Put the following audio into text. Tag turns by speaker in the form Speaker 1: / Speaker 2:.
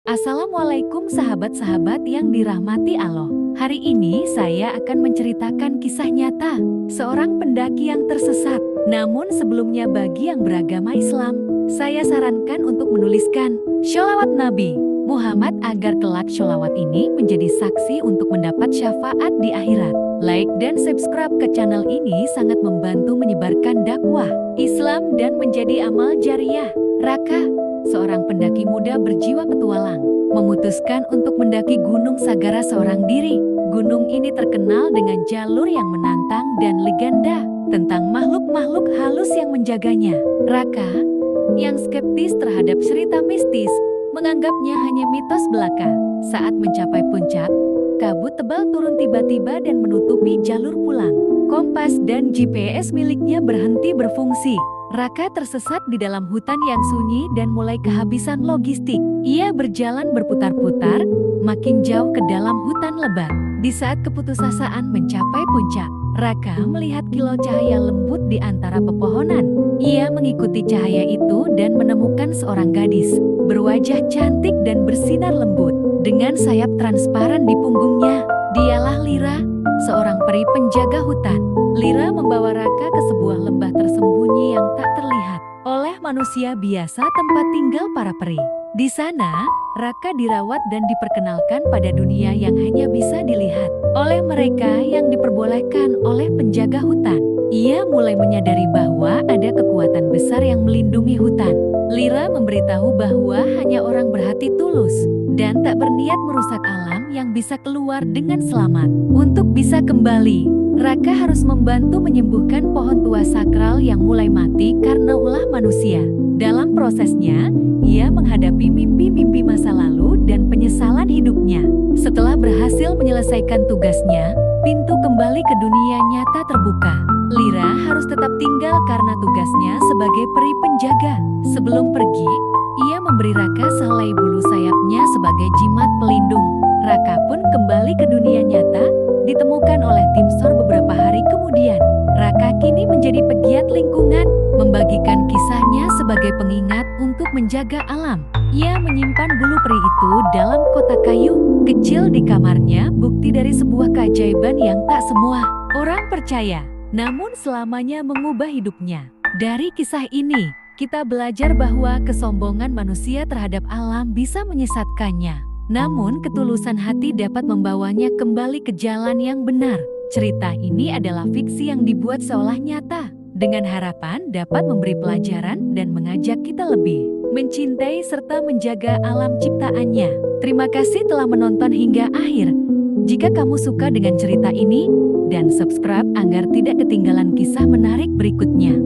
Speaker 1: Assalamualaikum sahabat-sahabat yang dirahmati Allah. Hari ini saya akan menceritakan kisah nyata seorang pendaki yang tersesat. Namun sebelumnya bagi yang beragama Islam, saya sarankan untuk menuliskan sholawat Nabi Muhammad agar kelak sholawat ini menjadi saksi untuk mendapat syafaat di akhirat. Like dan subscribe ke channel ini sangat membantu menyebarkan dakwah Islam dan menjadi amal jariah. Raka, seorang pendaki muda berjiwa petualang, memutuskan untuk mendaki Gunung Sagara seorang diri. Gunung ini terkenal dengan jalur yang menantang dan legenda tentang makhluk-makhluk halus yang menjaganya. Raka, yang skeptis terhadap cerita mistis, menganggapnya hanya mitos belaka. Saat mencapai puncak, kabut tebal turun tiba-tiba dan menutupi jalur pulang. Kompas dan GPS miliknya berhenti berfungsi. Raka tersesat di dalam hutan yang sunyi dan mulai kehabisan logistik. Ia berjalan berputar-putar, makin jauh ke dalam hutan lebat. Di saat keputusasaan mencapai puncak, Raka melihat kilau cahaya lembut di antara pepohonan. Ia mengikuti cahaya itu dan menemukan seorang gadis, berwajah cantik dan bersinar lembut, dengan sayap transparan di punggungnya. Dialah Lira, seorang peri penjaga hutan. Lira membawa Raka ke sebuah lembah tersembunyi yang tak terlihat oleh manusia biasa, tempat tinggal para peri. Di sana, Raka dirawat dan diperkenalkan pada dunia yang hanya bisa dilihat oleh mereka yang diperbolehkan oleh penjaga hutan. Ia mulai menyadari bahwa ada kekuatan besar yang melindungi hutan. Lira memberitahu bahwa hanya orang berhati tulus dan tak berniat merusak alam yang bisa keluar dengan selamat. Untuk bisa kembali, Raka harus membantu menyembuhkan pohon tua sakral yang mulai mati karena ulah manusia. Dalam prosesnya, ia menghadapi mimpi-mimpi masa lalu dan penyesalan hidupnya. Setelah berhasil menyelesaikan tugasnya, pintu kembali ke dunia nyata terbuka. Lira harus tetap tinggal karena tugasnya sebagai peri penjaga. Sebelum pergi, ia memberi Raka sehelai bulu sayapnya sebagai jimat pelindung. Raka pun kembali ke dunia nyata, ditemukan oleh tim SAR beberapa hari kemudian. Raka kini menjadi pegiat lingkungan, membagikan kisahnya sebagai pengingat untuk menjaga alam. Ia menyimpan bulu peri itu dalam kotak kayu kecil di kamarnya, bukti dari sebuah keajaiban yang tak semua orang percaya, namun selamanya mengubah hidupnya. Dari kisah ini, kita belajar bahwa kesombongan manusia terhadap alam bisa menyesatkannya. Namun ketulusan hati dapat membawanya kembali ke jalan yang benar. Cerita ini adalah fiksi yang dibuat seolah nyata, dengan harapan dapat memberi pelajaran dan mengajak kita lebih mencintai serta menjaga alam ciptaannya. Terima kasih telah menonton hingga akhir. Jika kamu suka dengan cerita ini, dan subscribe agar tidak ketinggalan kisah menarik berikutnya.